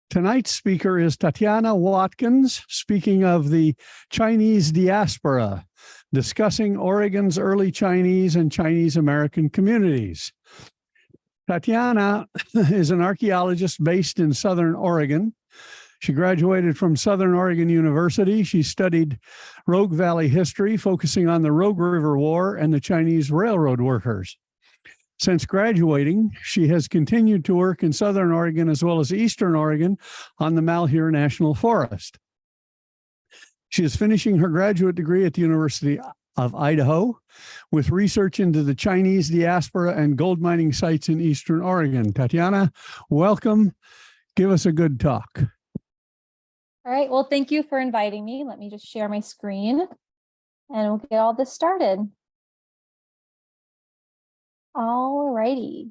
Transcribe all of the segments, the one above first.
Tonight's speaker is Tatiana Watkins, speaking of the Chinese diaspora, discussing Oregon's early Chinese and Chinese American communities. Tatiana is an archaeologist based in Southern Oregon. She graduated from Southern Oregon University. She studied Rogue Valley history, focusing on the Rogue River War and the Chinese railroad workers. Since graduating, she has continued to work in Southern Oregon as well as Eastern Oregon on the Malheur National Forest. She is finishing her graduate degree at the University of Idaho with research into the Chinese diaspora and gold mining sites in Eastern Oregon. Tatiana, welcome. Give us a good talk. All right, well, thank you for inviting me. Let me just share my screen and we'll get all this started. All righty.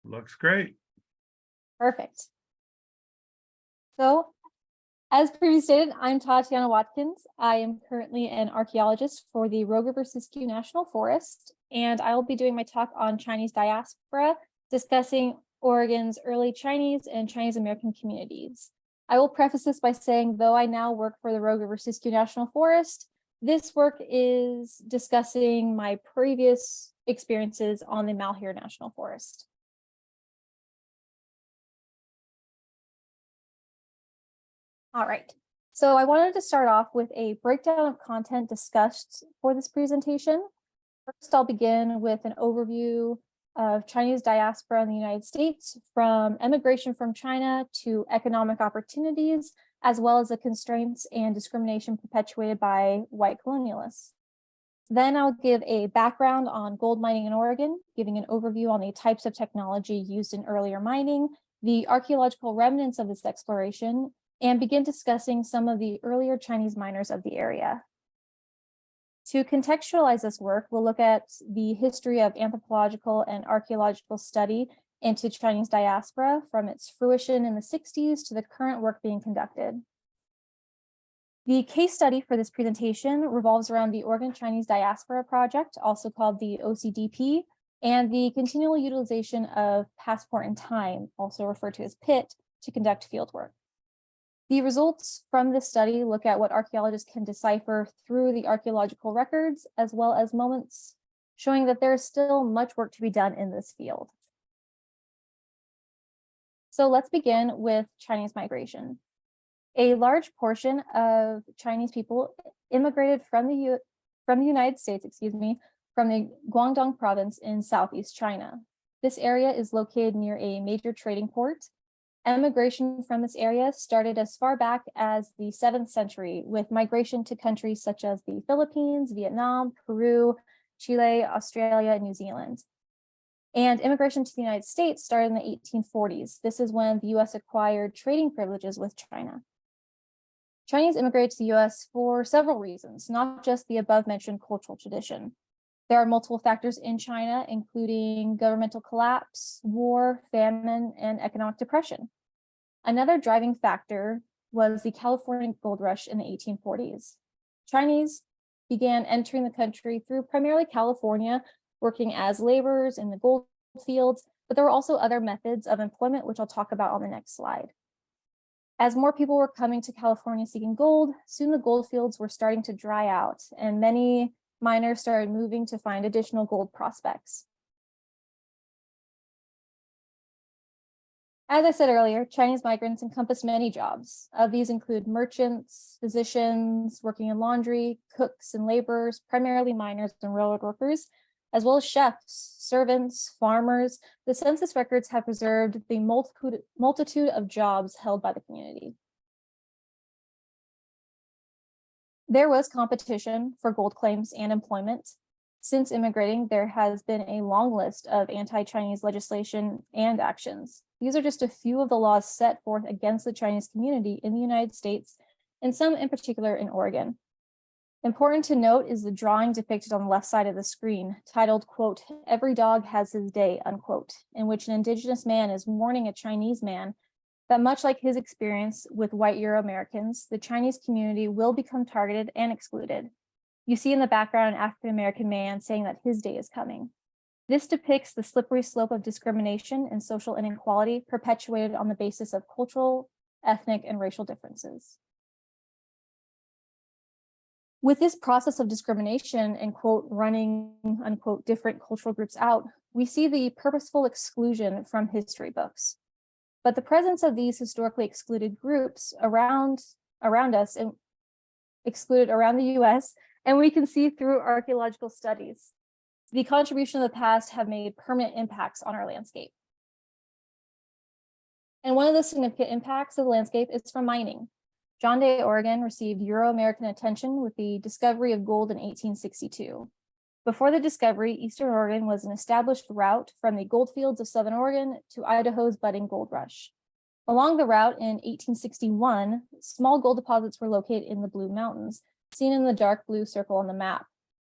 Looks great. Perfect. So, as previously stated, I'm Tatiana Watkins. I am currently an archaeologist for the Rogue River Siskiyou National Forest, and I will be doing my talk on Chinese diaspora, discussing Oregon's early Chinese and Chinese American communities. I will preface this by saying, though I now work for the Rogue River Siskiyou National Forest, this work is discussing my previous experiences on the Malheur National Forest. All right, so I wanted to start off with a breakdown of content discussed for this presentation. First, I'll begin with an overview of Chinese diaspora in the United States, from immigration from China to economic opportunities, as well as the constraints and discrimination perpetuated by white colonialists. Then I'll give a background on gold mining in Oregon, giving an overview on the types of technology used in earlier mining, the archaeological remnants of this exploration, and begin discussing some of the earlier Chinese miners of the area. To contextualize this work, we'll look at the history of anthropological and archaeological study into Chinese diaspora from its fruition in the 60s to the current work being conducted. The case study for this presentation revolves around the Oregon Chinese Diaspora Project, also called the OCDP, and the continual utilization of Passport in Time, also referred to as PIT, to conduct fieldwork. The results from this study look at what archaeologists can decipher through the archaeological records, as well as moments showing that there is still much work to be done in this field. So let's begin with Chinese migration. A large portion of Chinese people immigrated from the United States, from the Guangdong province in southeast China. This area is located near a major trading port. Emigration from this area started as far back as the 7th century, with migration to countries such as the Philippines, Vietnam, Peru, Chile, Australia, and New Zealand. And immigration to the United States started in the 1840s. This is when the US acquired trading privileges with China. Chinese immigrated to the US for several reasons, not just the above-mentioned cultural tradition. There are multiple factors in China, including governmental collapse, war, famine, and economic depression. Another driving factor was the California gold rush in the 1840s. Chinese began entering the country through primarily California, working as laborers in the gold fields, but there were also other methods of employment, which I'll talk about on the next slide. As more people were coming to California seeking gold, soon the gold fields were starting to dry out, and many miners started moving to find additional gold prospects. As I said earlier, Chinese migrants encompass many jobs. These include merchants, physicians, working in laundry, cooks and laborers, primarily miners and railroad workers, as well as chefs, servants, farmers. The census records have preserved the multitude of jobs held by the community. There was competition for gold claims and employment. Since immigrating, there has been a long list of anti-Chinese legislation and actions. These are just a few of the laws set forth against the Chinese community in the United States, and some in particular in Oregon. Important to note is the drawing depicted on the left side of the screen, titled, quote, "Every dog has his day," unquote, in which an indigenous man is warning a Chinese man that much like his experience with white Euro-Americans, the Chinese community will become targeted and excluded. You see in the background an African-American man saying that his day is coming. This depicts the slippery slope of discrimination and social inequality perpetuated on the basis of cultural ethnic, and racial differences. With this process of discrimination and, quote, running, unquote, different cultural groups out, we see the purposeful exclusion from history books. But the presence of these historically excluded groups around us and excluded around the US, and we can see through archaeological studies, the contribution of the past have made permanent impacts on our landscape. And one of the significant impacts of the landscape is from mining. John Day, Oregon received Euro-American attention with the discovery of gold in 1862. Before the discovery, Eastern Oregon was an established route from the goldfields of Southern Oregon to Idaho's budding gold rush. Along the route in 1861, small gold deposits were located in the Blue Mountains, seen in the dark blue circle on the map.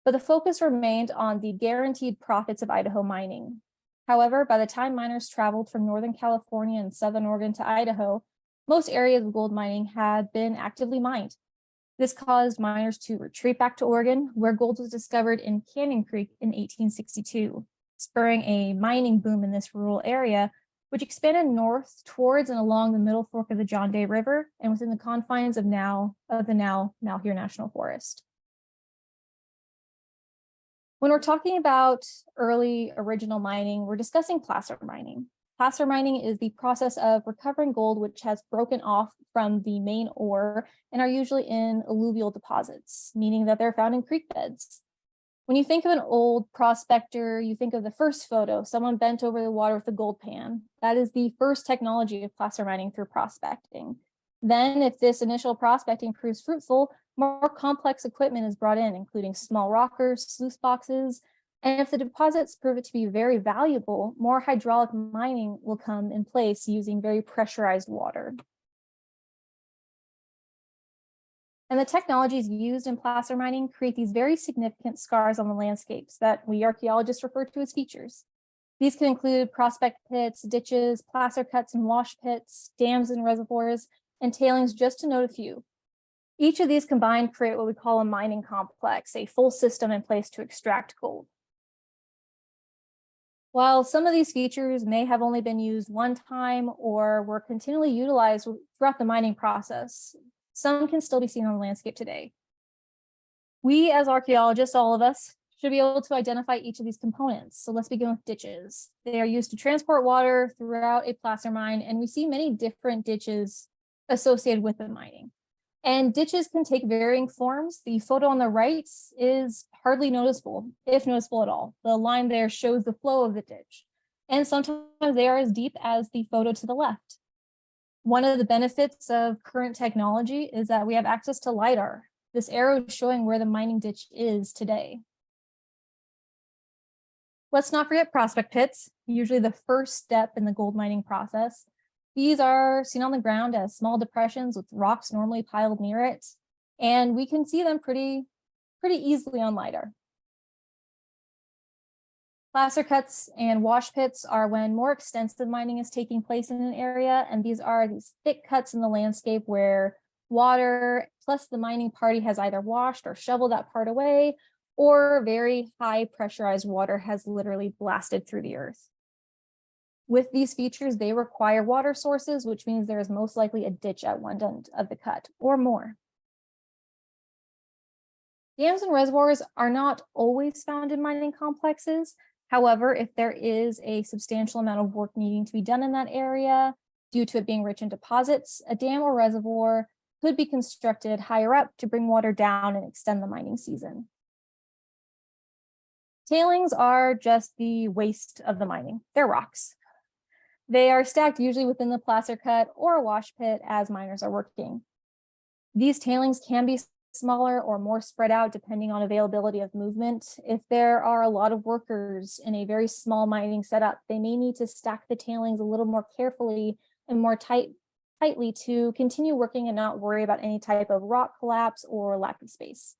But the focus remained on the guaranteed profits of Idaho mining. However, by the time miners traveled from Northern California and Southern Oregon to Idaho, most areas of gold mining had been actively mined. This caused miners to retreat back to Oregon, where gold was discovered in Canyon Creek in 1862, spurring a mining boom in this rural area, which expanded north towards and along the middle fork of the John Day River and within the confines of the now here National Forest. When we're talking about early original mining, we're discussing placer mining. Placer mining is the process of recovering gold which has broken off from the main ore and are usually in alluvial deposits, meaning that they're found in creek beds. When you think of an old prospector, you think of the first photo, someone bent over the water with a gold pan. That is the first technology of placer mining through prospecting. Then, if this initial prospecting proves fruitful, more complex equipment is brought in, including small rockers, sluice boxes, and if the deposits prove it to be very valuable, more hydraulic mining will come in place using very pressurized water. And the technologies used in placer mining create these very significant scars on the landscapes that we archaeologists refer to as features. These can include prospect pits, ditches, placer cuts and wash pits, dams and reservoirs, and tailings, just to note a few. Each of these combined create what we call a mining complex, a full system in place to extract gold. While some of these features may have only been used one time or were continually utilized throughout the mining process, some can still be seen on the landscape today. We, as archaeologists, all of us, should be able to identify each of these components. So let's begin with ditches. They are used to transport water throughout a placer mine, and we see many different ditches associated with the mining. And ditches can take varying forms. The photo on the right is hardly noticeable, if noticeable at all. The line there shows the flow of the ditch. And sometimes they are as deep as the photo to the left. One of the benefits of current technology is that we have access to LiDAR. This arrow is showing where the mining ditch is today. Let's not forget prospect pits, usually the first step in the gold mining process. These are seen on the ground as small depressions with rocks normally piled near it, and we can see them pretty easily on LiDAR. Placer cuts and wash pits are when more extensive mining is taking place in an area, and these are these thick cuts in the landscape where water plus the mining party has either washed or shoveled that part away, or very high pressurized water has literally blasted through the earth. With these features, they require water sources, which means there is most likely a ditch at one end of the cut or more. Dams and reservoirs are not always found in mining complexes. However, if there is a substantial amount of work needing to be done in that area due to it being rich in deposits, a dam or reservoir could be constructed higher up to bring water down and extend the mining season. Tailings are just the waste of the mining. They're rocks. They are stacked usually within the placer cut or a wash pit as miners are working. These tailings can be smaller or more spread out depending on availability of movement. If there are a lot of workers in a very small mining setup, they may need to stack the tailings a little more carefully and more tightly to continue working and not worry about any type of rock collapse or lack of space.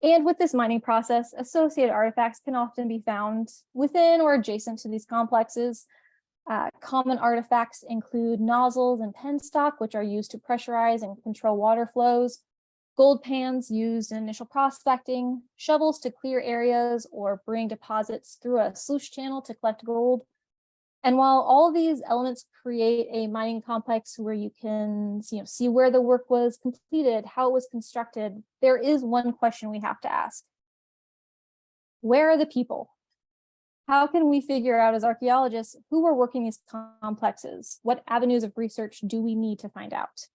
And with this mining process, associated artifacts can often be found within or adjacent to these complexes. Common artifacts include nozzles and penstock, which are used to pressurize and control water flows, gold pans used in initial prospecting, shovels to clear areas or bring deposits through a sluice channel to collect gold, And while all these elements create a mining complex where you can see where the work was completed, how it was constructed, there is one question we have to ask. Where are the people? How can we figure out as archaeologists who were working these complexes? What avenues of research do we need to find out?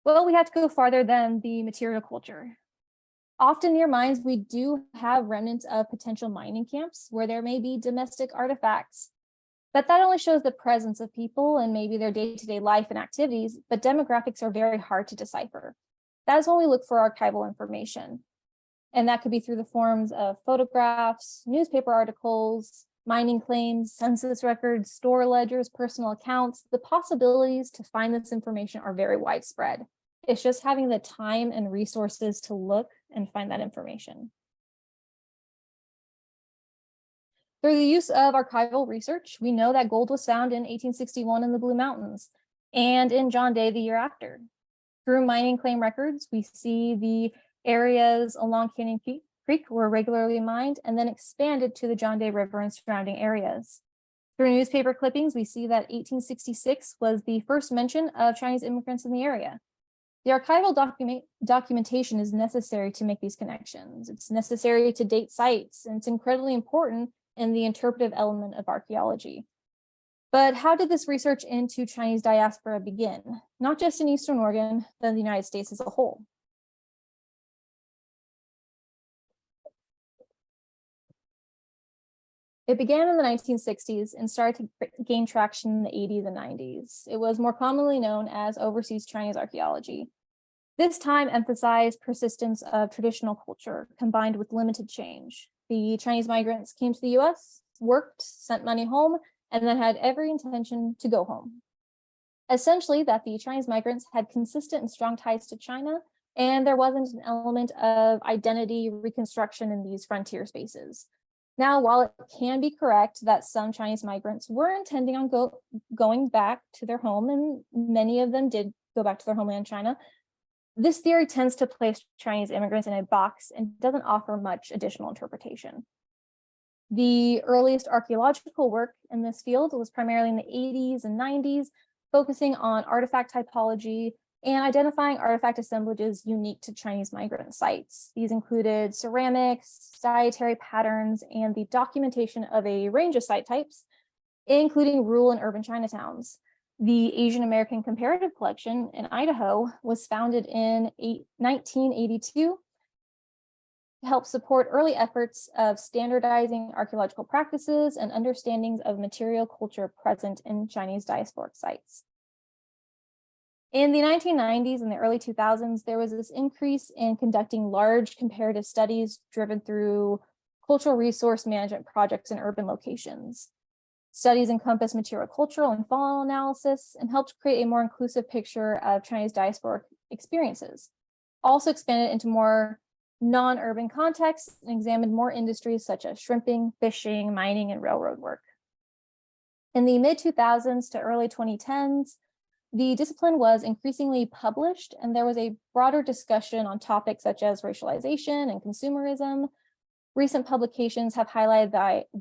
Well, we have to go farther than the material culture. Often near mines, we do have remnants of potential mining camps where there may be domestic artifacts, but that only shows the presence of people and maybe their day-to-day life and activities, but demographics are very hard to decipher. That is when we look for archival information. And that could be through the forms of photographs, newspaper articles, mining claims, census records, store ledgers, personal accounts. The possibilities to find this information are very widespread. It's just having the time and resources to look and find that information. Through the use of archival research, we know that gold was found in 1861 in the Blue Mountains and in John Day the year after. Through mining claim records, we see the areas along Canyon Creek were regularly mined and then expanded to the John Day River and surrounding areas. Through newspaper clippings, we see that 1866 was the first mention of Chinese immigrants in the area. The archival documentation is necessary to make these connections. It's necessary to date sites, and it's incredibly important in the interpretive element of archaeology. But how did this research into Chinese diaspora begin? Not just in Eastern Oregon, but in the United States as a whole. It began in the 1960s and started to gain traction in the 80s and 90s. It was more commonly known as overseas Chinese archaeology. This time emphasized persistence of traditional culture combined with limited change. The Chinese migrants came to the US, worked, sent money home, and then had every intention to go home. Essentially, that the Chinese migrants had consistent and strong ties to China, and there wasn't an element of identity reconstruction in these frontier spaces. Now, while it can be correct that some Chinese migrants were intending on going back to their home, and many of them did go back to their homeland China, this theory tends to place Chinese immigrants in a box and doesn't offer much additional interpretation. The earliest archaeological work in this field was primarily in the 80s and 90s, focusing on artifact typology and identifying artifact assemblages unique to Chinese migrant sites. These included ceramics, dietary patterns, and the documentation of a range of site types, including rural and urban Chinatowns. The Asian American Comparative Collection in Idaho was founded in 1982 to help support early efforts of standardizing archaeological practices and understandings of material culture present in Chinese diasporic sites. In the 1990s and the early 2000s, there was this increase in conducting large comparative studies driven through cultural resource management projects in urban locations. Studies encompass material cultural and faunal analysis and helped create a more inclusive picture of Chinese diasporic experiences. Also expanded into more non-urban contexts and examined more industries such as shrimping, fishing, mining, and railroad work. In the mid-2000s to early 2010s, the discipline was increasingly published, and there was a broader discussion on topics such as racialization and consumerism. Recent publications have highlighted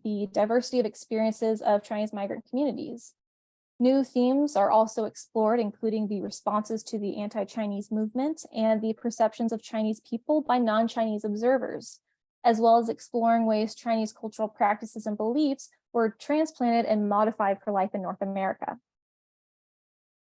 the diversity of experiences of Chinese migrant communities. New themes are also explored, including the responses to the anti-Chinese movement and the perceptions of Chinese people by non-Chinese observers, as well as exploring ways Chinese cultural practices and beliefs were transplanted and modified for life in North America.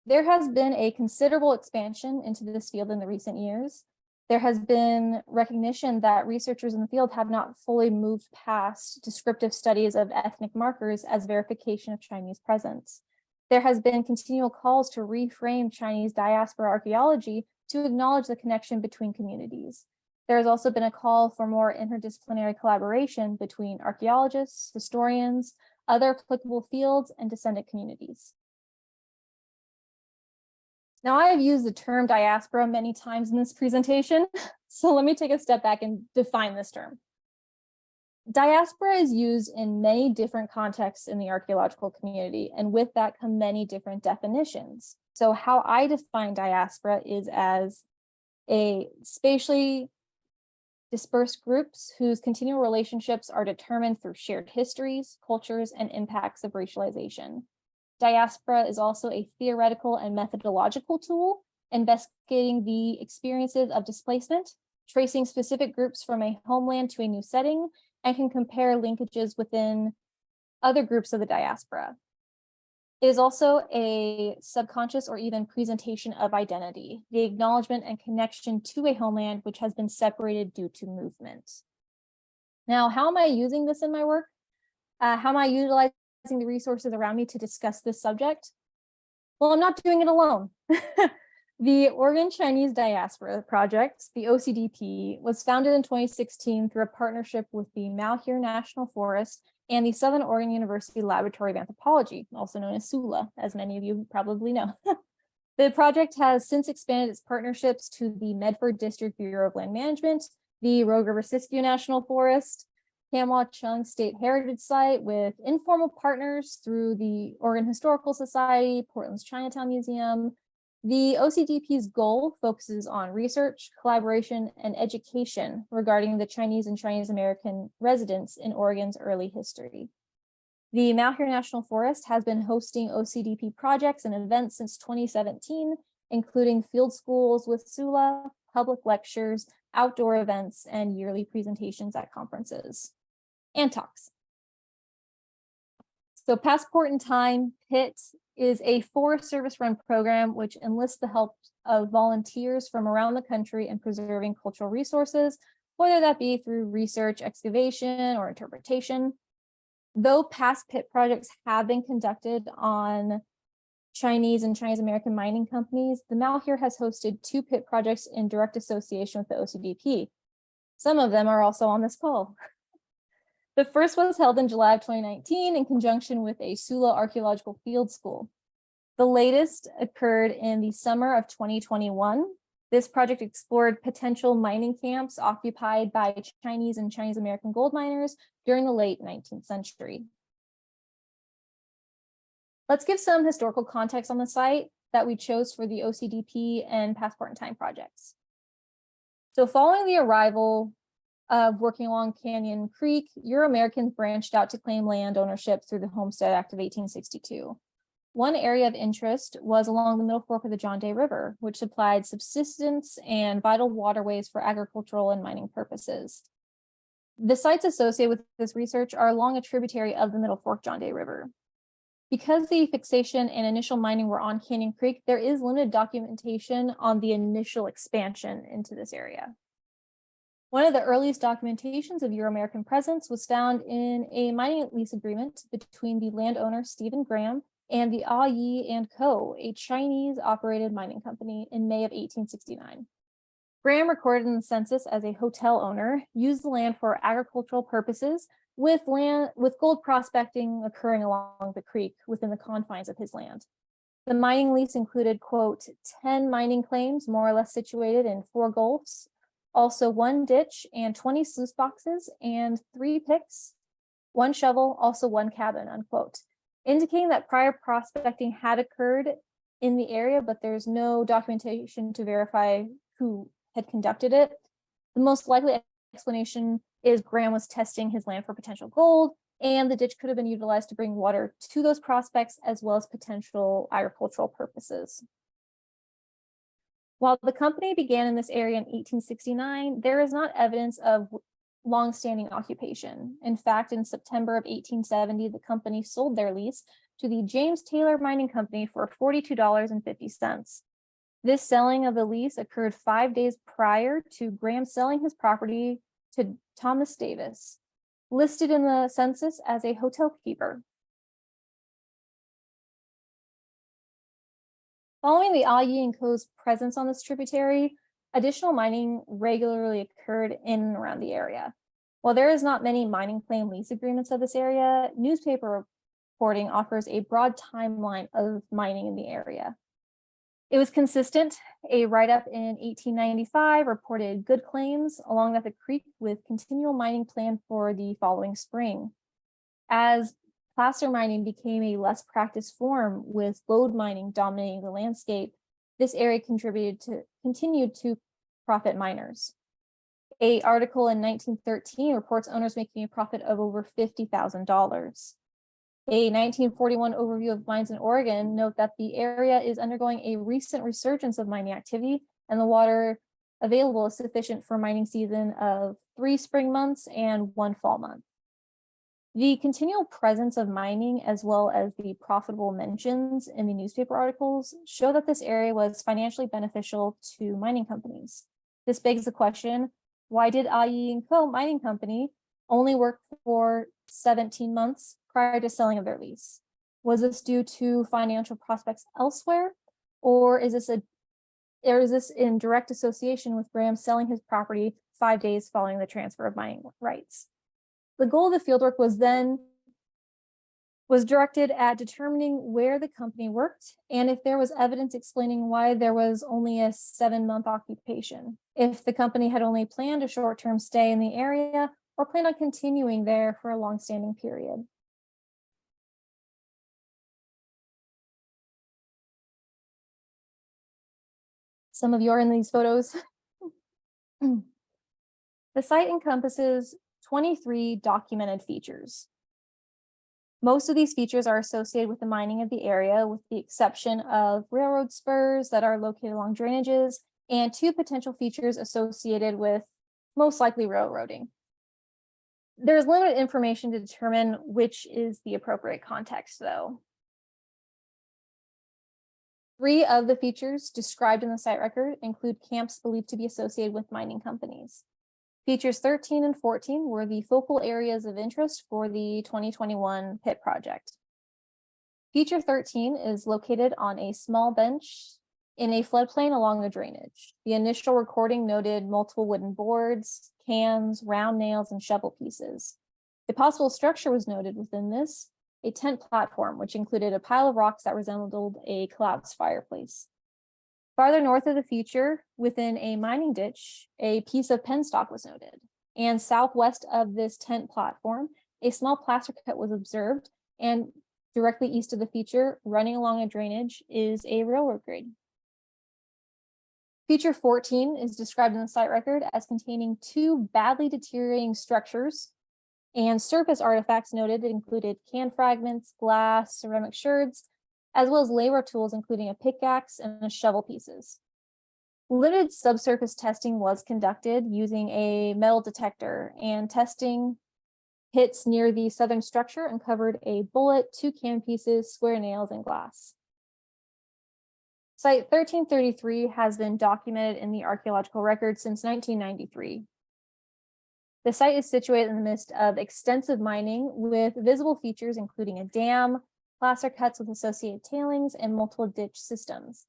There has been a considerable expansion into this field in the recent years. There has been recognition that researchers in the field have not fully moved past descriptive studies of ethnic markers as verification of Chinese presence. There has been continual calls to reframe Chinese diaspora archaeology to acknowledge the connection between communities. There has also been a call for more interdisciplinary collaboration between archaeologists, historians, other applicable fields, and descendant communities. Now, I have used the term diaspora many times in this presentation, so let me take a step back and define this term. Diaspora is used in many different contexts in the archaeological community, and with that come many different definitions. So how I define diaspora is as a spatially dispersed groups whose continual relationships are determined through shared histories, cultures, and impacts of racialization. Diaspora is also a theoretical and methodological tool investigating the experiences of displacement, tracing specific groups from a homeland to a new setting, and can compare linkages within other groups of the diaspora. It is also a subconscious or even presentation of identity, the acknowledgement and connection to a homeland which has been separated due to movement. Now, how am I using this in my work? How am I utilizing the resources around me to discuss this subject? Well, I'm not doing it alone. The Oregon Chinese Diaspora Project, the OCDP, was founded in 2016 through a partnership with the Malheur National Forest and the Southern Oregon University Laboratory of Anthropology, also known as SULA, as many of you probably know. The project has since expanded its partnerships to the Medford District Bureau of Land Management, the Rogue River Siskiyou National Forest, Kamwa Chung State Heritage Site, with informal partners through the Oregon Historical Society, Portland's Chinatown Museum. The OCDP's goal focuses on research, collaboration, and education regarding the Chinese and Chinese American residents in Oregon's early history. The Malheur National Forest has been hosting OCDP projects and events since 2017, including field schools with SULA, public lectures, outdoor events, and yearly presentations at conferences and talks. So Passport in Time, PIT, is a Forest Service run program which enlists the help of volunteers from around the country in preserving cultural resources, whether that be through research, excavation, or interpretation. Though past PIT projects have been conducted on Chinese and Chinese American mining companies, the Malheur has hosted 2 PIT projects in direct association with the OCDP. Some of them are also on this call. The first was held in July of 2019 in conjunction with a SULA Archaeological Field School. The latest occurred in the summer of 2021. This project explored potential mining camps occupied by Chinese and Chinese American gold miners during the late 19th century. Let's give some historical context on the site that we chose for the OCDP and Passport in Time projects. So following the arrival of working along Canyon Creek, Euro-Americans branched out to claim land ownership through the Homestead Act of 1862. One area of interest was along the middle fork of the John Day River, which supplied subsistence and vital waterways for agricultural and mining purposes. The sites associated with this research are along a tributary of the Middle Fork John Day River. Because the fixation and initial mining were on Canyon Creek, there is limited documentation on the initial expansion into this area. One of the earliest documentations of Euro-American presence was found in a mining lease agreement between the landowner Stephen Graham and the Ah Yi and Co., a Chinese-operated mining company, in May of 1869. Graham, recorded in the census as a hotel owner, used the land for agricultural purposes, with gold prospecting occurring along the creek within the confines of his land. The mining lease included, quote, 10 mining claims, more or less situated in 4 gulfs, also 1 ditch and 20 sluice boxes and 3 picks, 1 shovel, also 1 cabin, unquote, indicating that prior prospecting had occurred in the area, but there's no documentation to verify who had conducted it. The most likely explanation is Graham was testing his land for potential gold, and the ditch could have been utilized to bring water to those prospects as well as potential agricultural purposes. While the company began in this area in 1869, there is not evidence of longstanding occupation. In fact, in September of 1870, the company sold their lease to the James Taylor Mining Company for $42.50. This selling of the lease occurred 5 days prior to Graham selling his property to Thomas Davis, listed in the census as a hotel keeper. Following the Ah Yi and Co.'s presence on this tributary, additional mining regularly occurred in and around the area. While there is not many mining claim lease agreements of this area, newspaper reporting offers a broad timeline of mining in the area. It was consistent. A write-up in 1895 reported good claims along the creek with continual mining planned for the following spring. As placer mining became a less practiced form with lode mining dominating the landscape, this area continued to profit miners. An article in 1913 reports owners making a profit of over $50,000. A 1941 overview of mines in Oregon note that the area is undergoing a recent resurgence of mining activity, and the water available is sufficient for a mining season of 3 spring months and 1 fall month. The continual presence of mining, as well as the profitable mentions in the newspaper articles, show that this area was financially beneficial to mining companies. This begs the question, why did A.I. & Co. Mining Company only work for 17 months prior to selling of their lease? Was this due to financial prospects elsewhere, or is this in direct association with Graham selling his property 5 days following the transfer of mining rights? The goal of the fieldwork was directed at determining where the company worked and if there was evidence explaining why there was only a 7-month occupation, if the company had only planned a short-term stay in the area or planned on continuing there for a long-standing period. Some of you are in these photos. The site encompasses 23 documented features. Most of these features are associated with the mining of the area, with the exception of railroad spurs that are located along drainages and 2 potential features associated with most likely railroading. There's limited information to determine which is the appropriate context, though. 3 of the features described in the site record include camps believed to be associated with mining companies. Features 13 and 14 were the focal areas of interest for the 2021 pit project. Feature 13 is located on a small bench in a floodplain along a drainage. The initial recording noted multiple wooden boards, cans, round nails, and shovel pieces. A possible structure was noted within this, a tent platform, which included a pile of rocks that resembled a collapsed fireplace. Farther north of the feature, within a mining ditch, a piece of penstock was noted. And southwest of this tent platform, a small plaster cut was observed, and directly east of the feature, running along a drainage, is a railroad grade. Feature 14 is described in the site record as containing 2 badly deteriorating structures, and surface artifacts noted included can fragments, glass, ceramic sherds, as well as labor tools, including a pickaxe and a shovel pieces. Limited subsurface testing was conducted using a metal detector, and testing hits near the southern structure uncovered a bullet, 2 can pieces, square nails, and glass. Site 1333 has been documented in the archaeological record since 1993. The site is situated in the midst of extensive mining with visible features including a dam, placer cuts with associated tailings, and multiple ditch systems.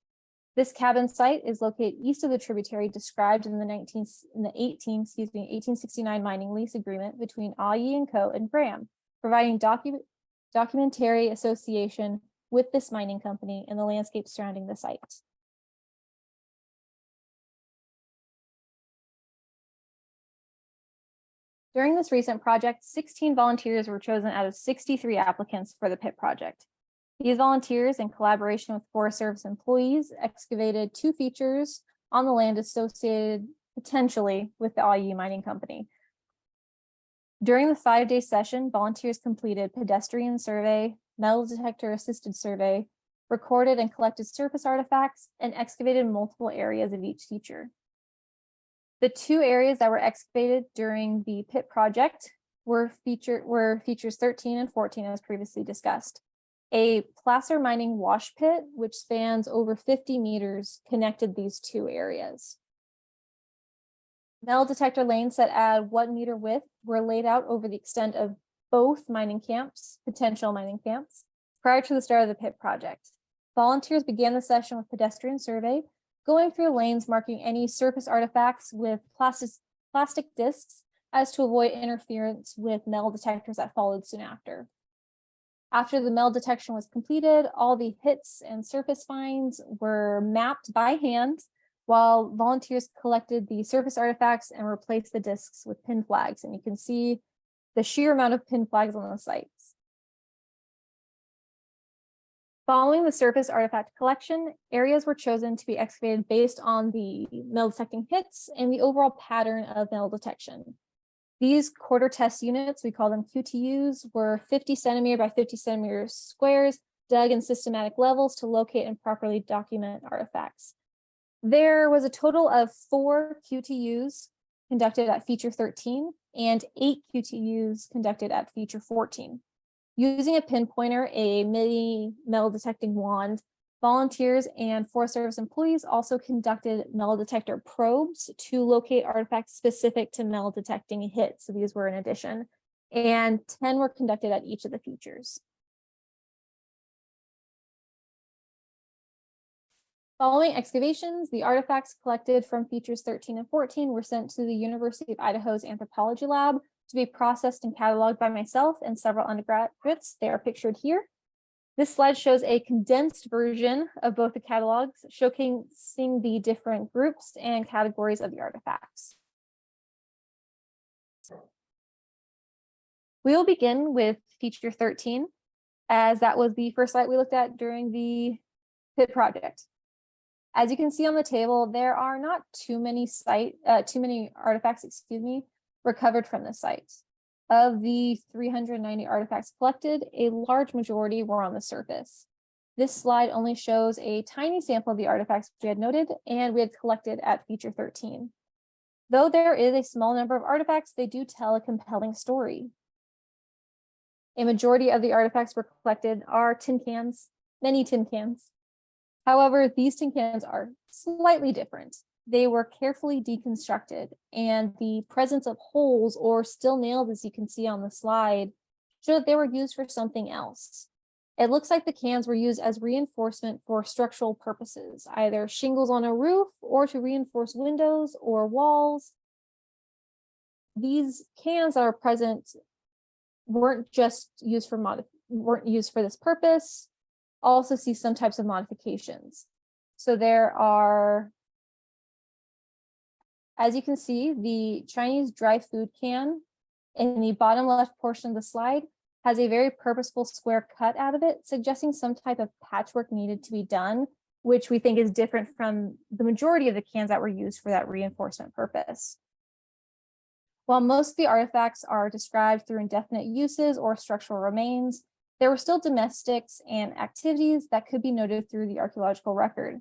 This cabin site is located east of the tributary described in the 1869 mining lease agreement between A.I. & Co. and Graham, providing documentary association with this mining company and the landscape surrounding the site. During this recent project, 16 volunteers were chosen out of 63 applicants for the pit project. These volunteers, in collaboration with Forest Service employees, excavated 2 features on the land associated potentially with the A.I. Mining Company. During the 5-day session, volunteers completed pedestrian survey, metal detector assisted survey, recorded and collected surface artifacts, and excavated multiple areas of each feature. The 2 areas that were excavated during the pit project were features 13 and 14, as previously discussed. A placer mining wash pit, which spans over 50 meters, connected these 2 areas. Metal detector lanes set at 1 meter width were laid out over the extent of both mining camps, potential mining camps, prior to the start of the pit project. Volunteers began the session with pedestrian survey, going through lanes marking any surface artifacts with plastic discs as to avoid interference with metal detectors that followed soon after. After the metal detection was completed, all the hits and surface finds were mapped by hand, while volunteers collected the surface artifacts and replaced the discs with pin flags. And you can see the sheer amount of pin flags on the sites. Following the surface artifact collection, areas were chosen to be excavated based on the metal detecting hits and the overall pattern of metal detection. These quarter test units, we call them QTUs, were 50 centimeter by 50 centimeter squares dug in systematic levels to locate and properly document artifacts. There was a total of 4 QTUs conducted at feature 13 and 8 QTUs conducted at feature 14. Using a pinpointer, a mini metal detecting wand, volunteers and Forest Service employees also conducted metal detector probes to locate artifacts specific to metal detecting hits. So these were in addition, and 10 were conducted at each of the features. Following excavations, the artifacts collected from features 13 and 14 were sent to the University of Idaho's anthropology lab to be processed and cataloged by myself and several undergraduates. They are pictured here. This slide shows a condensed version of both the catalogs, showcasing the different groups and categories of the artifacts. We will begin with feature 13, as that was the first site we looked at during the PIT project. As you can see on the table, there are not too many artifacts, recovered from this site. Of the 390 artifacts collected, a large majority were on the surface. This slide only shows a tiny sample of the artifacts we had noted and we had collected at feature 13. Though there is a small number of artifacts, they do tell a compelling story. A majority of the artifacts were collected are tin cans, many tin cans. However, these tin cans are slightly different. They were carefully deconstructed, and the presence of holes or still nailed, as you can see on the slide, show that they were used for something else. It looks like the cans were used as reinforcement for structural purposes, either shingles on a roof or to reinforce windows or walls. These cans that are present weren't just used for this purpose. Also see some types of modifications. So there are, as you can see, the Chinese dry food can in the bottom left portion of the slide has a very purposeful square cut out of it, suggesting some type of patchwork needed to be done, which we think is different from the majority of the cans that were used for that reinforcement purpose. While most of the artifacts are described through indefinite uses or structural remains, there were still domestics and activities that could be noted through the archaeological record.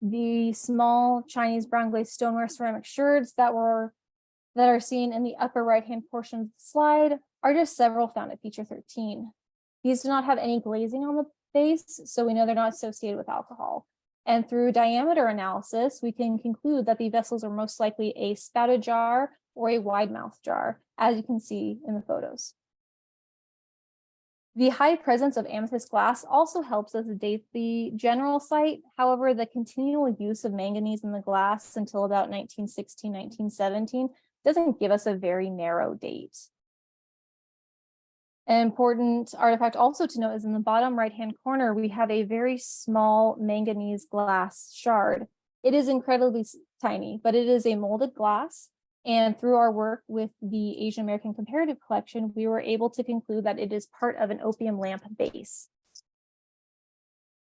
The small Chinese brown glazed stoneware ceramic sherds that are seen in the upper right-hand portion of the slide are just several found at feature 13. These do not have any glazing on the base, so we know they're not associated with alcohol. And through diameter analysis, we can conclude that the vessels are most likely a spouted jar or a wide mouth jar, as you can see in the photos. The high presence of amethyst glass also helps us date the general site. However, the continual use of manganese in the glass until about 1916, 1917 doesn't give us a very narrow date. An important artifact also to note is in the bottom right-hand corner, we have a very small manganese glass shard. It is incredibly tiny, but it is a molded glass. And through our work with the Asian American Comparative Collection, we were able to conclude that it is part of an opium lamp base.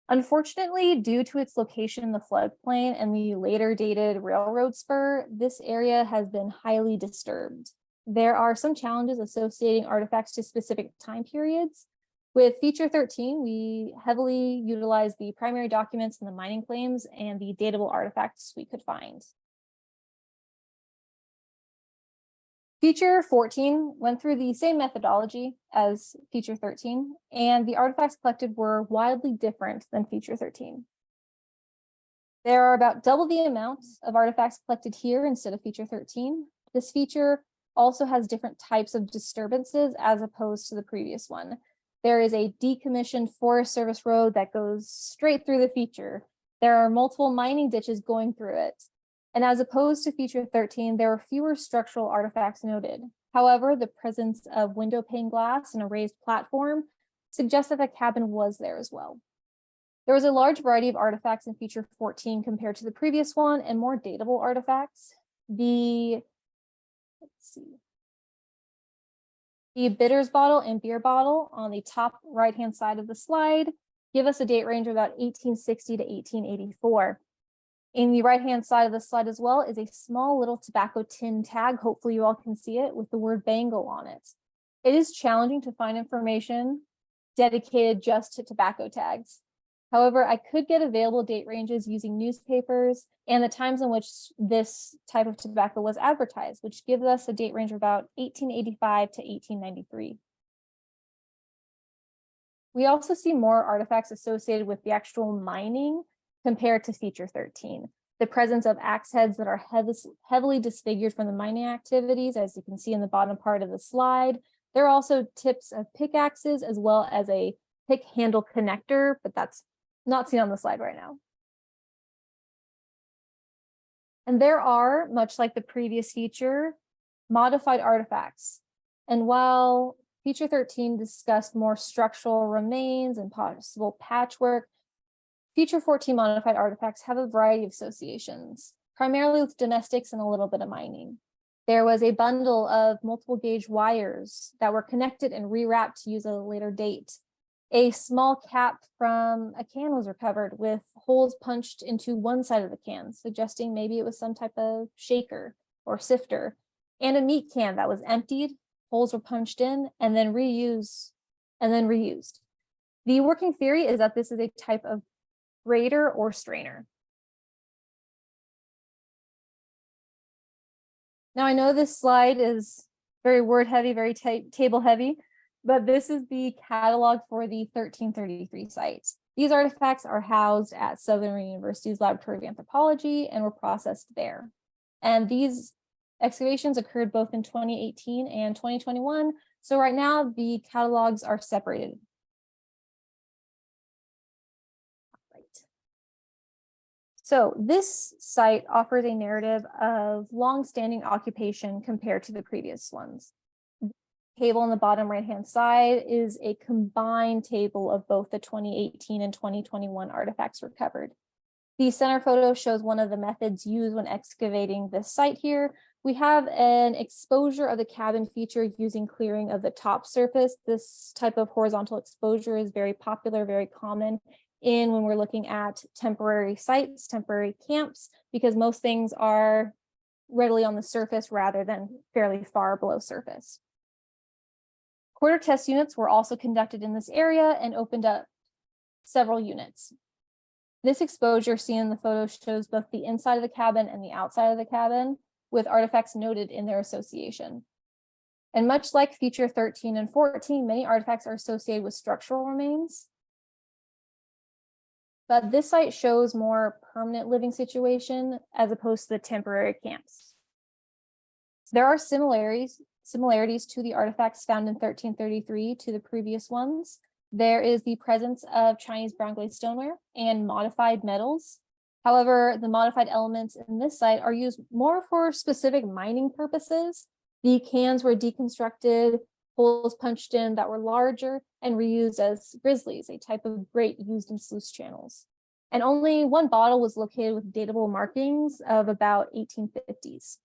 Unfortunately, due to its location in the floodplain and the later dated railroad spur, this area has been highly disturbed. There are some challenges associating artifacts to specific time periods. With feature 13, we heavily utilized the primary documents and the mining claims and the datable artifacts we could find. Feature 14 went through the same methodology as feature 13, and the artifacts collected were wildly different than feature 13. There are about double the amount of artifacts collected here instead of feature 13. This feature also has different types of disturbances as opposed to the previous one. There is a decommissioned Forest Service road that goes straight through the feature. There are multiple mining ditches going through it. And as opposed to feature 13, there were fewer structural artifacts noted. However, the presence of window pane glass and a raised platform suggests that the cabin was there as well. There was a large variety of artifacts in feature 14 compared to the previous one and more datable artifacts. The bitters bottle and beer bottle on the top right-hand side of the slide give us a date range of about 1860 to 1884. In the right-hand side of the slide as well is a small little tobacco tin tag. Hopefully you all can see it with the word Bengal on it. It is challenging to find information dedicated just to tobacco tags. However, I could get available date ranges using newspapers and the times in which this type of tobacco was advertised, which gives us a date range of about 1885 to 1893. We also see more artifacts associated with the actual mining compared to feature 13. The presence of axe heads that are heavily disfigured from the mining activities, as you can see in the bottom part of the slide. There are also tips of pickaxes as well as a pick handle connector, but that's not seen on the slide right now. And there are, much like the previous feature, modified artifacts. And while feature 13 discussed more structural remains and possible patchwork, feature 14 modified artifacts have a variety of associations, primarily with domestics and a little bit of mining. There was a bundle of multiple gauge wires that were connected and rewrapped to use at a later date. A small cap from a can was recovered with holes punched into one side of the can, suggesting maybe it was some type of shaker or sifter, and a meat can that was emptied, holes were punched in, and then reused. The working theory is that this is a type of grater or strainer. Now, I know this slide is very word heavy, very table heavy, but this is the catalog for the 1333 sites. These artifacts are housed at Southern University's Laboratory of Anthropology and were processed there. And these excavations occurred both in 2018 and 2021. So right now the catalogs are separated. So this site offers a narrative of long-standing occupation compared to the previous ones. The table on the bottom right-hand side is a combined table of both the 2018 and 2021 artifacts recovered. The center photo shows one of the methods used when excavating this site here. We have an exposure of the cabin feature using clearing of the top surface. This type of horizontal exposure is very popular, very common when we're looking at temporary sites, temporary camps, because most things are readily on the surface rather than fairly far below surface. Quarter test units were also conducted in this area and opened up several units. This exposure seen in the photo shows both the inside of the cabin and the outside of the cabin, with artifacts noted in their association. And much like feature 13 and 14, many artifacts are associated with structural remains. But this site shows more permanent living situation as opposed to the temporary camps. There are similarities to the artifacts found in 1333 to the previous ones. There is the presence of Chinese brown glazed stoneware and modified metals. However, the modified elements in this site are used more for specific mining purposes. The cans were deconstructed, holes punched in that were larger, and reused as grizzlies, a type of grate used in sluice channels. And only one bottle was located with datable markings of about 1850s.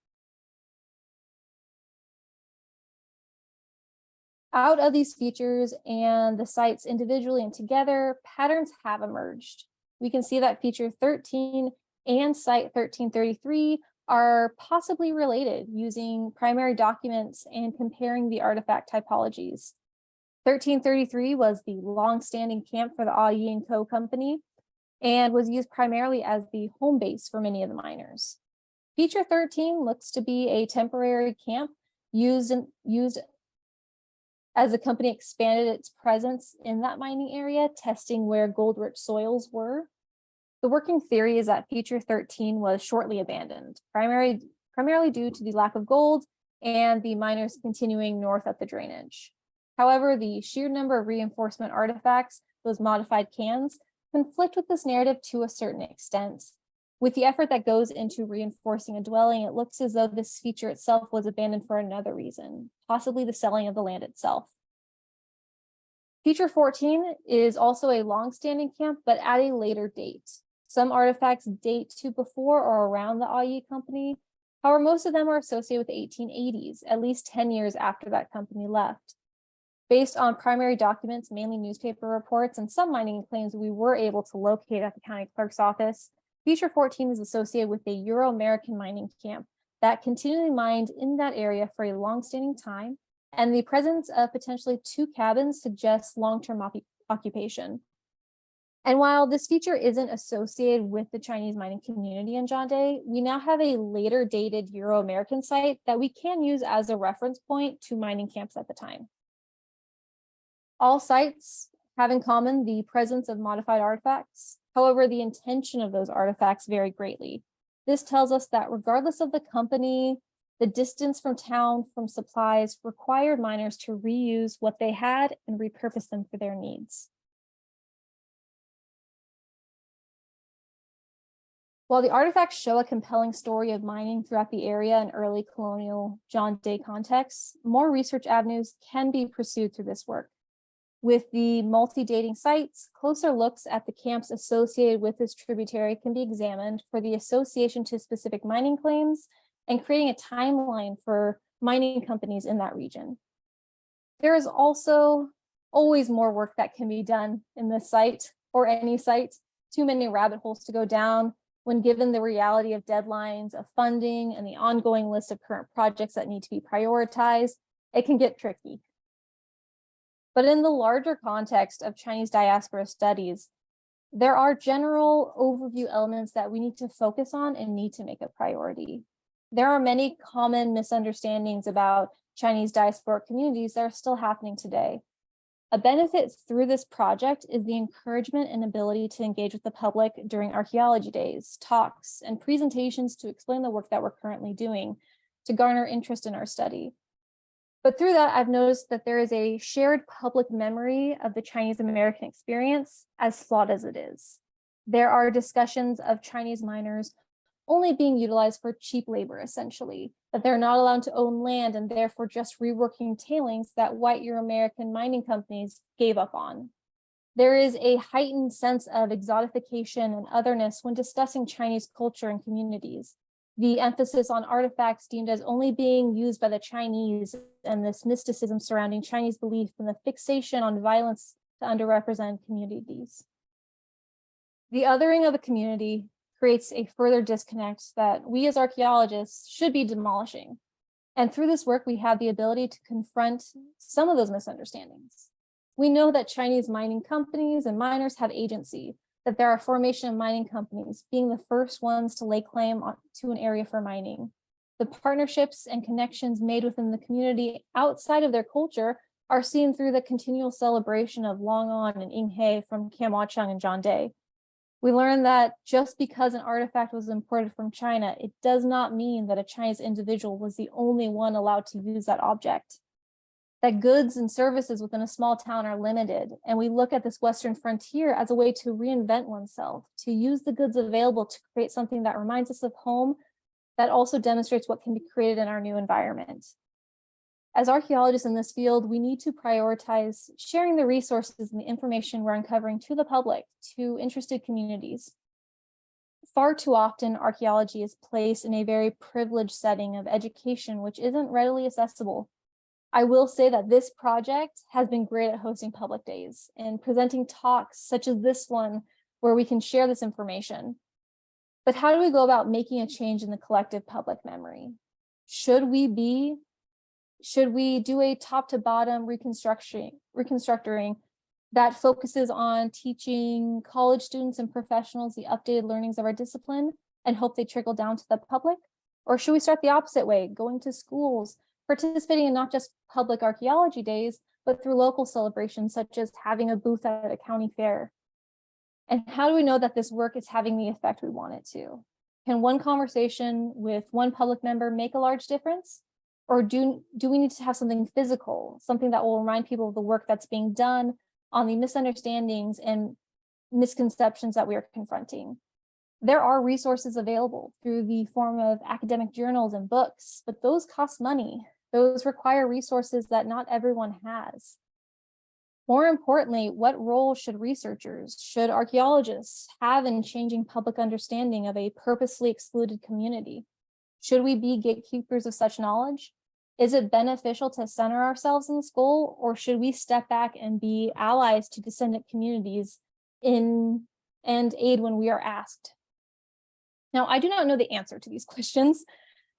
Out of these features and the sites individually and together, patterns have emerged. We can see that feature 13 and site 1333 are possibly related using primary documents and comparing the artifact typologies. 1333 was the long-standing camp for the OAS Co. company and was used primarily as the home base for many of the miners. Feature 13 looks to be a temporary camp used as the company expanded its presence in that mining area, testing where gold-rich soils were. The working theory is that feature 13 was shortly abandoned, primarily due to the lack of gold and the miners continuing north up the drainage. However, the sheer number of reinforcement artifacts, those modified cans, conflict with this narrative to a certain extent. With the effort that goes into reinforcing a dwelling, it looks as though this feature itself was abandoned for another reason, possibly the selling of the land itself. Feature 14 is also a long-standing camp, but at a later date. Some artifacts date to before or around the OAS company. However, most of them are associated with the 1880s, at least 10 years after that company left. Based on primary documents, mainly newspaper reports, and some mining claims we were able to locate at the county clerk's office, Feature 14 is associated with a Euro-American mining camp that continually mined in that area for a long-standing time, and the presence of potentially 2 cabins suggests long-term occupation. And while this feature isn't associated with the Chinese mining community in John Day, we now have a later dated Euro-American site that we can use as a reference point to mining camps at the time. All sites have in common the presence of modified artifacts. However, the intention of those artifacts vary greatly. This tells us that regardless of the company, the distance from town from supplies required miners to reuse what they had and repurpose them for their needs. While the artifacts show a compelling story of mining throughout the area in early colonial John Day contexts, more research avenues can be pursued through this work. With the multi-dating sites, closer looks at the camps associated with this tributary can be examined for the association to specific mining claims and creating a timeline for mining companies in that region. There is also always more work that can be done in this site or any site. Too many rabbit holes to go down when given the reality of deadlines, of funding, and the ongoing list of current projects that need to be prioritized. It can get tricky. But in the larger context of Chinese diaspora studies, there are general overview elements that we need to focus on and need to make a priority. There are many common misunderstandings about Chinese diaspora communities that are still happening today. A benefit through this project is the encouragement and ability to engage with the public during archaeology days, talks, and presentations to explain the work that we're currently doing to garner interest in our study. But through that, I've noticed that there is a shared public memory of the Chinese American experience, as flawed as it is. There are discussions of Chinese miners only being utilized for cheap labor, essentially, that they're not allowed to own land and therefore just reworking tailings that white Euro-American mining companies gave up on. There is a heightened sense of exotification and otherness when discussing Chinese culture and communities. The emphasis on artifacts deemed as only being used by the Chinese and this mysticism surrounding Chinese belief and the fixation on violence to underrepresented communities. The othering of a community creates a further disconnect that we as archaeologists should be demolishing. And through this work, we have the ability to confront some of those misunderstandings. We know that Chinese mining companies and miners have agency, that there are formation of mining companies being the first ones to lay claim to an area for mining. The partnerships and connections made within the community outside of their culture are seen through the continual celebration of Long On and Ing He from Kam Wah-chung and John Day. We learned that just because an artifact was imported from China, it does not mean that a Chinese individual was the only one allowed to use that object. That goods and services within a small town are limited, and we look at this Western frontier as a way to reinvent oneself, to use the goods available to create something that reminds us of home, that also demonstrates what can be created in our new environment. As archaeologists in this field, we need to prioritize sharing the resources and the information we're uncovering to the public, to interested communities. Far too often, archaeology is placed in a very privileged setting of education, which isn't readily accessible. I will say that this project has been great at hosting public days and presenting talks such as this one, where we can share this information. But how do we go about making a change in the collective public memory? Should we do a top to bottom reconstructing that focuses on teaching college students and professionals the updated learnings of our discipline and hope they trickle down to the public? Or should we start the opposite way, going to schools, participating in not just public archaeology days, but through local celebrations, such as having a booth at a county fair? And how do we know that this work is having the effect we want it to? Can one conversation with one public member make a large difference? Or do we need to have something physical, something that will remind people of the work that's being done on the misunderstandings and misconceptions that we are confronting? There are resources available through the form of academic journals and books, but those cost money. Those require resources that not everyone has. More importantly, what role should researchers, should archaeologists have in changing public understanding of a purposely excluded community? Should we be gatekeepers of such knowledge? Is it beneficial to center ourselves in this goal, or should we step back and be allies to descendant communities and aid when we are asked? Now, I do not know the answer to these questions,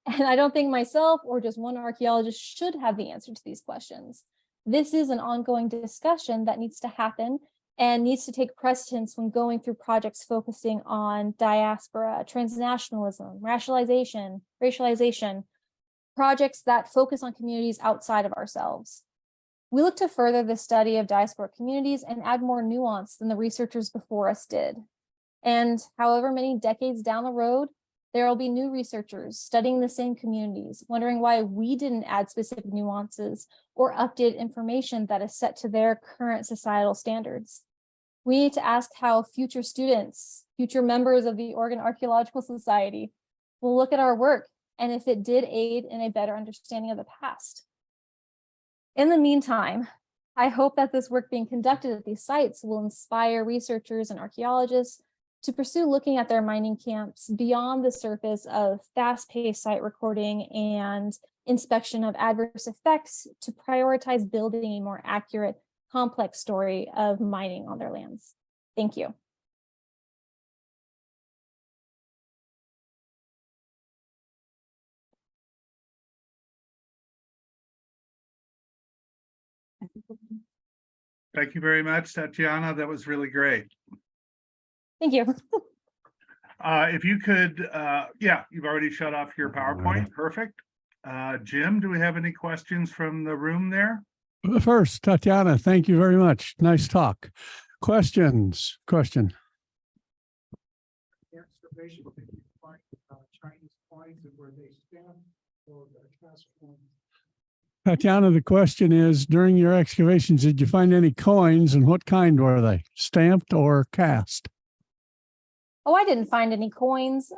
and I don't think myself or just one archaeologist should have the answer to these questions. This is an ongoing discussion that needs to happen and needs to take precedence when going through projects focusing on diaspora, transnationalism, racialization, projects that focus on communities outside of ourselves. We look to further the study of diaspora communities and add more nuance than the researchers before us did. And however many decades down the road, there will be new researchers studying the same communities, wondering why we didn't add specific nuances or update information that is set to their current societal standards. We need to ask how future students, future members of the Oregon Archaeological Society will look at our work and if it did aid in a better understanding of the past. In the meantime, I hope that this work being conducted at these sites will inspire researchers and archaeologists to pursue looking at their mining camps beyond the surface of fast-paced site recording and inspection of adverse effects to prioritize building a more accurate, complex story of mining on their lands. Thank you. Thank you very much, Tatiana. That was really great. Thank you. If you could, yeah, you've already shut off your PowerPoint. Perfect. Jim, do we have any questions from the room there? First, Tatiana, thank you very much. Nice talk. Questions? Question. Excavation, did you find Chinese coins and were they stamped or cast coins? Tatiana, the question is, during your excavations, did you find any coins and what kind were they? Stamped or cast? Oh, I didn't find any coins.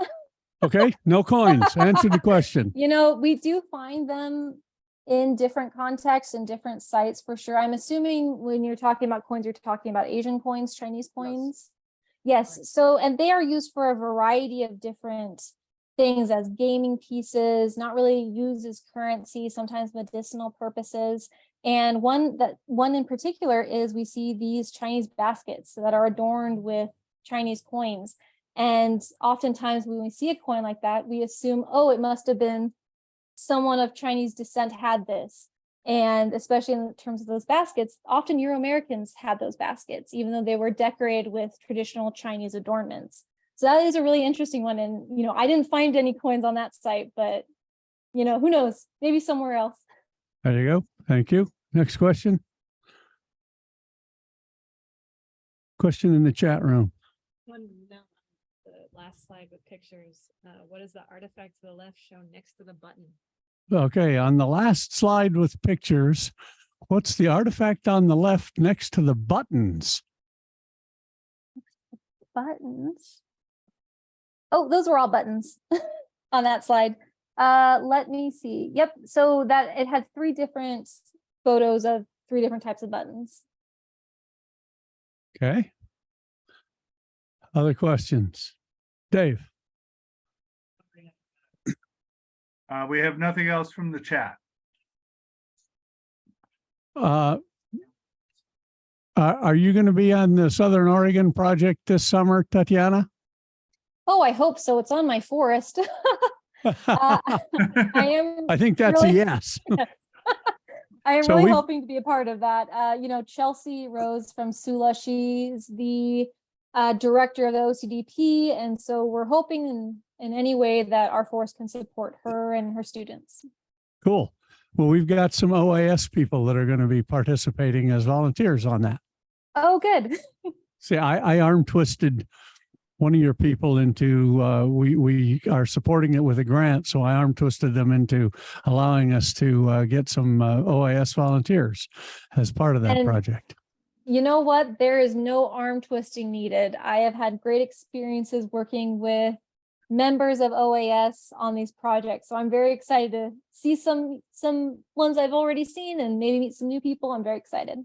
Okay, no coins. Answer the question. You know, we do find them in different contexts and different sites for sure. I'm assuming when you're talking about coins, you're talking about Asian coins, Chinese coins. Yes. So, and they are used for a variety of different things as gaming pieces, not really used as currency, sometimes medicinal purposes. And one in particular is we see these Chinese baskets that are adorned with Chinese coins. And oftentimes when we see a coin like that, we assume, oh, it must have been someone of Chinese descent had this. And especially in terms of those baskets, often Euro-Americans had those baskets, even though they were decorated with traditional Chinese adornments. So that is a really interesting one. And, you know, I didn't find any coins on that site, but, you know, who knows, maybe somewhere else. There you go. Thank you. Next question. Question in the chat room. One note on the last slide with pictures. What is the artifact to the left shown next to the button? Okay, on the last slide with pictures, what's the artifact on the left next to the buttons? Buttons. Oh, those were all buttons on that slide. Let me see. Yep. So that it had 3 different photos of 3 different types of buttons. Okay. Other questions? Dave. We have nothing else from the chat. Are you going to be on the Southern Oregon project this summer, Tatiana? Oh, I hope so. It's on my forest. I am. I think that's really, a yes. I am So really hoping to be a part of that. You know, Chelsea Rose from Sula, she's the director of the OCDP. And so we're hoping in any way that our forest can support her and her students. Cool. Well, we've got some OAS people that are going to be participating as volunteers on that. Oh, good. See, I arm twisted one of your people into, we are supporting it with a grant. So I arm twisted them into allowing us to get some OAS volunteers as part of that project. You know what? There is no arm twisting needed. I have had great experiences working with members of OAS on these projects. So I'm very excited to see some ones I've already seen and maybe meet some new people. I'm very excited.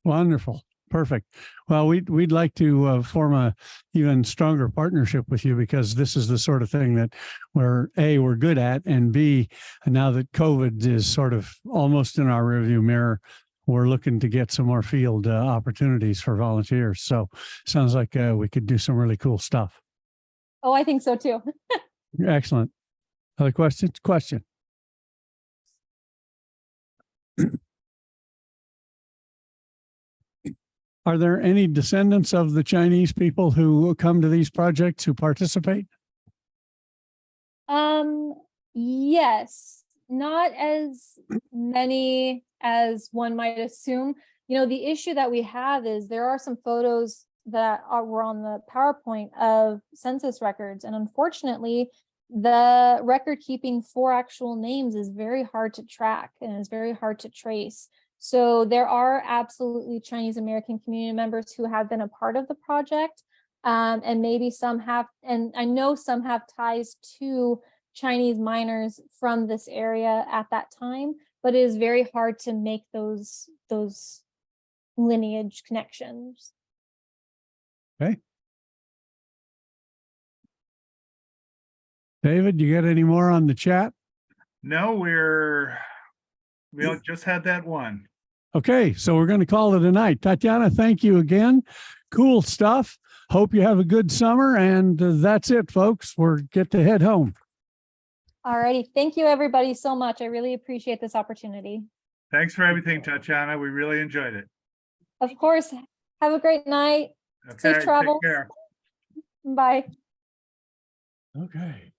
Wonderful. Perfect. Well, we'd like to form a even stronger partnership with you, because this is the sort of thing that we're good at, and B, now that COVID is sort of almost in our rearview mirror, we're looking to get some more field opportunities for volunteers. So sounds like we could do some really cool stuff. Oh, I think so too. Excellent. Other questions? Question. Are there any descendants of the Chinese people who come to these projects who participate? Yes, not as many as one might assume. You know, the issue that we have is there are some photos that were on the PowerPoint of census records, and unfortunately, the record keeping for actual names is very hard to track and is very hard to trace. So there are absolutely Chinese American community members who have been a part of the project, and maybe some have, and I know some have ties to Chinese miners from this area at that time, but it is very hard to make those lineage connections. Okay. David, you got any more on the chat? No, we just had that one. Okay, so we're going to call it a night. Tatiana, thank you again. Cool stuff. Hope you have a good summer. And that's it, folks. We're get to head home. Alrighty, thank you everybody so much. I really appreciate this opportunity. Thanks for everything, Tatiana. We really enjoyed it. Of course, have a great night. Okay, Safe take travels. care. Bye. Okay.